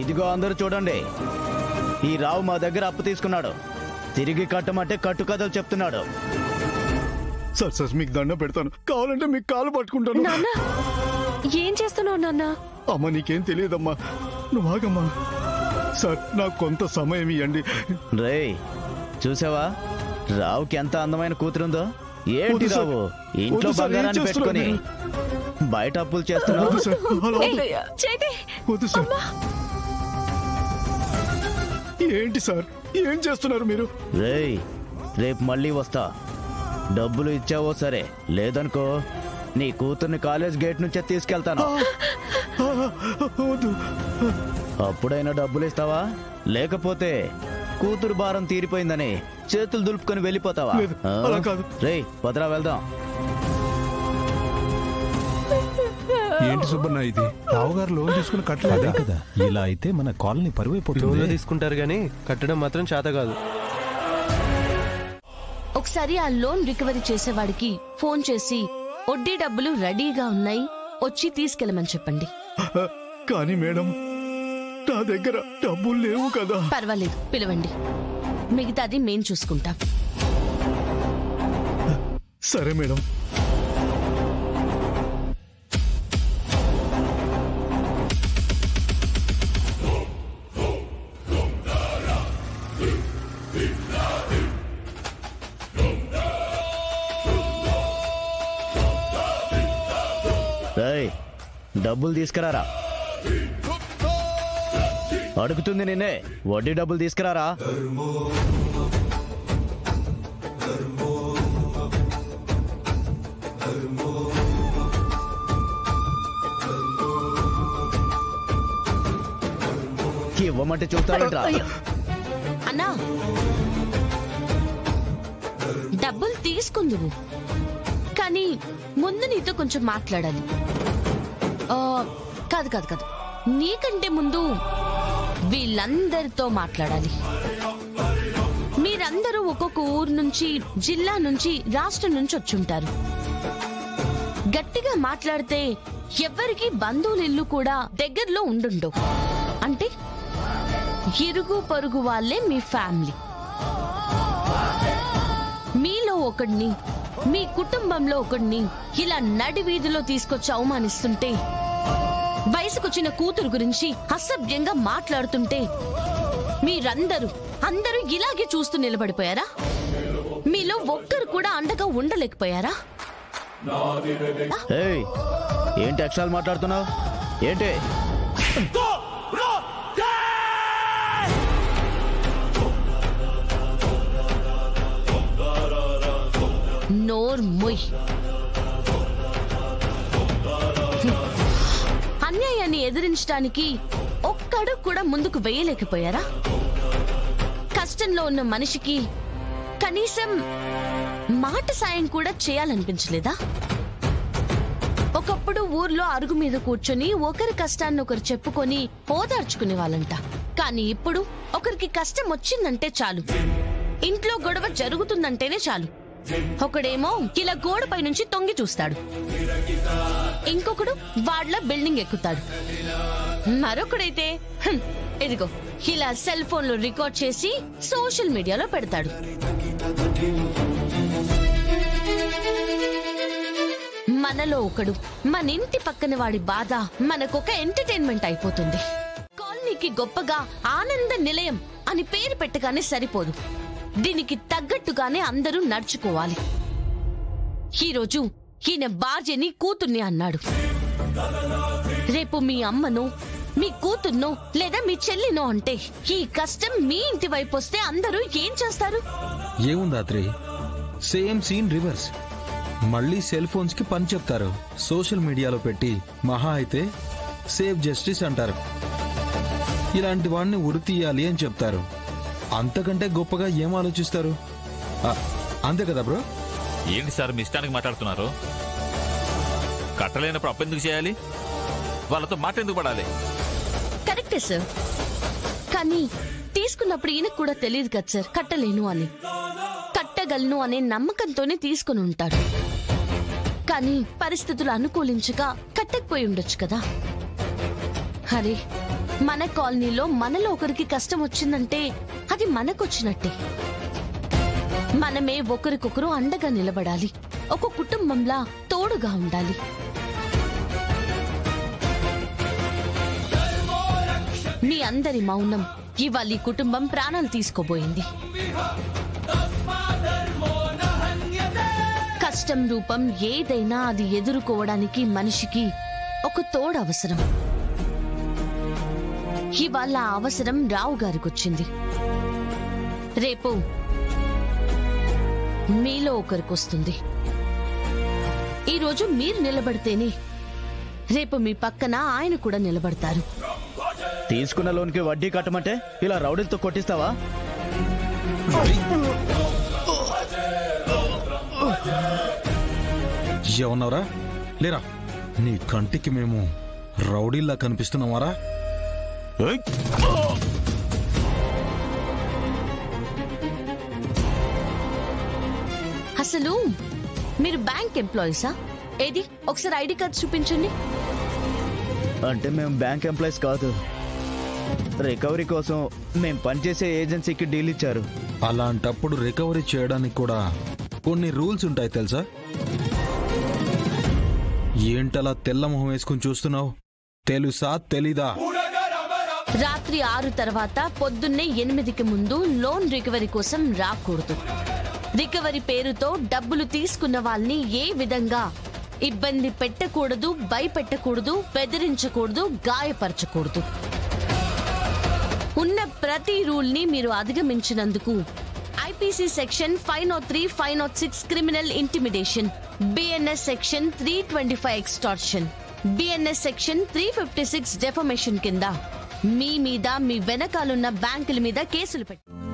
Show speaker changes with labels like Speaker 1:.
Speaker 1: ఇదిగో అందరూ చూడండి, ఈ రావు మా దగ్గర అప్పు తీసుకున్నాడు. తిరిగి కట్టమంటే కట్టుకథలు చెప్తున్నాడు.
Speaker 2: సార్ సార్ మీకు దండం పెడతాను, కావాలంటే మీకు కాలు పట్టుకుంటాను.
Speaker 3: నాన్న ఏం చేస్తున్నావు నాన్న?
Speaker 2: అమ్మ నీకేం తెలియదమ్మా, నువ్వు ఆగమ్మా. సార్ నాకు కొంత సమయం ఇవ్వండి.
Speaker 1: రేయ్ చూసావా రావుకి ఎంత అందమైన కూతురుందో? ఏంటి రావు ఇంట్లో బంగారాన్ని పెట్టుకొని బయట అప్పులు చేస్తున్నావు?
Speaker 2: ఏంటి సార్ ఏం చేస్తున్నారు మీరు?
Speaker 1: రేయ్ రేపు మళ్ళీ వస్తా, డబ్బులు ఇచ్చావో సరే, లేదనుకో నీ కూతుర్ని కాలేజ్ గేట్ నుంచే తీసుకెళ్తాను. అప్పుడైనా డబ్బులు ఇస్తావా, లేకపోతే కూతురు భారం తీరిపోయిందని చేతులు దులుపుకొని వెళ్ళిపోతావా? రేయ్ వదరా వెళ్దాం.
Speaker 4: ఏంటి సుబ్బన్న ఇది? రావుగారు లోన్ తీసుకుని కట్టలేదా కదా? ఇలా అయితే మన కాలనీ పరువైపోతుంది.
Speaker 5: లోన్ తీసుకుంటారు గానీ కట్టడం మాత్రం చేత కాదు.
Speaker 3: ఒకసారి ఆ లోన్ రికవరీ చేసేవాడికి ఫోన్ చేసి వడ్డీ డబ్బులు రెడీగా ఉన్నాయి, వచ్చి తీసుకెళ్ళమని చెప్పండి.
Speaker 2: కానీ మేడం నా దగ్గర డబ్బులు లేవు కదా.
Speaker 3: పర్వాలేదు, పిలవండి, మిగతాది మేం చూసుకుంటాం.
Speaker 2: సరే మేడం.
Speaker 1: డబ్బులు తీసుకురారా. అడుగుతుంది నిన్నే, వడ్డీ డబ్బులు తీసుకురారా. ఇవ్వమంటే చూస్తాడంట్రా.
Speaker 3: అన్నా డబ్బులు తీసుకుందువు, కానీ ముందు నీతో కొంచెం మాట్లాడాలి. కాదు కాదు కాదు, నీకంటే ముందు వీళ్ళందరితో మాట్లాడాలి. మీరందరూ ఒక్కొక్క ఊరు నుంచి, జిల్లా నుంచి, రాష్ట్రం నుంచి వచ్చుంటారు. గట్టిగా మాట్లాడితే ఎవ్వరికి బంధువుల ఇల్లు కూడా దగ్గరలో ఉండుండవు. అంటే ఇరుగు పొరుగు వాళ్ళే మీ ఫ్యామిలీ. మీలో ఒకడిని, మీ కుటుంబంలో ఒకడిని ఇలా నడి వీధిలో తీసుకొచ్చి అవమానిస్తుంటే, వయసుకొచ్చిన కూతురు గురించి అసభ్యంగా మాట్లాడుతుంటే అందరూ ఇలాగే చూస్తూ నిలబడిపోయారా? మీలో ఒక్కరు కూడా అండగా ఉండలేకపోయారా?
Speaker 1: ఏంటి అక్షరాలు మాట్లాడుతున్నావు? ఏంటి
Speaker 3: నోర్ మొయ్. అన్యాయాన్ని ఎదిరించడానికి ఒక్కడు కూడా ముందుకు వేయలేకపోయారా? కష్టంలో ఉన్న మనిషికి కనీసం మాట సాయం కూడా చేయాలనిపించలేదా? ఒకప్పుడు ఊర్లో అరుగు మీద కూర్చొని ఒకరి కష్టాన్ని ఒకరు చెప్పుకొని ఓదార్చుకునే వాళ్ళంట. కానీ ఇప్పుడు ఒకరికి కష్టం వచ్చిందంటే చాలు, ఇంట్లో గొడవ జరుగుతుందంటేనే చాలు, ఒకడేమో ఇలా గోడపై నుంచి తొంగి చూస్తాడు, ఇంకొకడు వాళ్ళ బిల్డింగ్ ఎక్కుతాడు, మరొకడైతే ఇదిగో ఇలా సెల్ ఫోన్ లో రికార్డ్ చేసి సోషల్ మీడియాలో పెడతాడు. మనలో ఒకడు మన ఇంటి పక్కన వాడి బాధ మనకొక ఎంటర్టైన్మెంట్ అయిపోతుంది. కాలనీకి గొప్పగా ఆనంద నిలయం అని పేరు పెట్టగానే సరిపోదు, దీనికి తగ్గట్టుగానే అందరూ నడుచుకోవాలి. ఈరోజు ఈయన భార్యని కూతుర్ని అన్నాడు, రేపు మీ అమ్మను, మీ కూతుర్నో లేదా మీ చెల్లినో అంటే ఈ కష్టం మీ ఇంటి వైపు వస్తే అందరూ ఏం చేస్తారు?
Speaker 6: ఏముందాత్రి, సేమ్ సీన్ రివర్స్. మళ్ళీ సెల్ ఫోన్స్ కి పని చెప్తారు, సోషల్ మీడియాలో పెట్టి మహా అయితే సేవ్ జస్టిస్ అంటారు. ఇలాంటి వాడిని ఉరి తీయాలి అని చెప్తారు. అంతకంటే గొప్పగా ఏం ఆలోచిస్తారు? అంతే కదా బ్రో?
Speaker 7: ఏంటి సార్ మీ ఇష్టానికి మాట్లాడుతున్నారు? కట్టలేనప్పుడు అప్పెందుకు చేయాలి? వాళ్ళతో మాట ఎందుకు పడాలి?
Speaker 3: కరెక్టే సార్, కానీ తీసుకున్నప్పుడు ఈయనకు కూడా తెలియదు కదా సార్ కట్టలేను అని. కట్టగలను అనే నమ్మకంతోనే తీసుకుని ఉంటాడు, కానీ పరిస్థితులు అనుకూలించక కట్టకపోయి ఉండొచ్చు కదా. అరే మన కాలనీలో మనలో ఒకరికి కష్టం వచ్చిందంటే అది మనకొచ్చినట్టే. మనమే ఒకరికొకరు అండగా నిలబడాలి, ఒక కుటుంబంలా తోడుగా ఉండాలి. మీ అందరి మౌనం ఇవాళ ఈ కుటుంబం ప్రాణాలు తీసుకోబోయింది. కష్టం రూపం ఏదైనా అది ఎదుర్కోవడానికి మనిషికి ఒక తోడు అవసరం. ఇవాళ ఆ అవసరం రావు గారికి వచ్చింది. రేపు మీలో ఒకరికొస్తుంది. ఈరోజు మీరు నిలబడితేనే రేపు మీ పక్కన ఆయన కూడా నిలబడతారు.
Speaker 1: తీసుకున్న లోన్కి వడ్డీ కట్టమంటే ఇలా రౌడీలతో కొట్టిస్తావా?
Speaker 6: ఏమన్నావురా? లేరా, నీ కంటికి మేము రౌడీల్లా కనిపిస్తున్నామారా?
Speaker 3: అసలు మీరు బ్యాంక్ ఎంప్లాయీసా? ఏది ఒకసారి ఐడి కార్డ్ చూపించండి.
Speaker 1: అంటే మేము బ్యాంక్ ఎంప్లాయీస్ కాదు, రికవరీ కోసం మేము పనిచేసే ఏజెన్సీకి డీల్ ఇచ్చారు.
Speaker 6: అలాంటప్పుడు రికవరీ చేయడానికి కూడా కొన్ని రూల్స్ ఉంటాయి తెలుసా? ఏంటలా తెల్ల మొహం వేసుకుని చూస్తున్నావు? తెలుసా తెలీదా?
Speaker 3: రాత్రి 6 తర్వాత పొద్దున్నే 8కి ముందు లోన్ రికవరీ కోసం రాకూడదు. రికవరీ పేరుతో డబ్బులు తీసుకున్న వాళ్ళని ఏ విధంగా ఇబ్బంది పెట్టకూడదు, భయపెట్టకూడదు, బెదిరించకూడదు, గాయపరచకూడదు. ఉన్న ప్రతి రూల్ ని మీరు అధిగమించినందుకు IPC section 503, 506 criminal intimidation, BNS section 325 extortion, BNS section 356 defamation కింద మీ మీద, మీ వెనకాలన్న బ్యాంకుల మీద కేసులు పెట్టారు.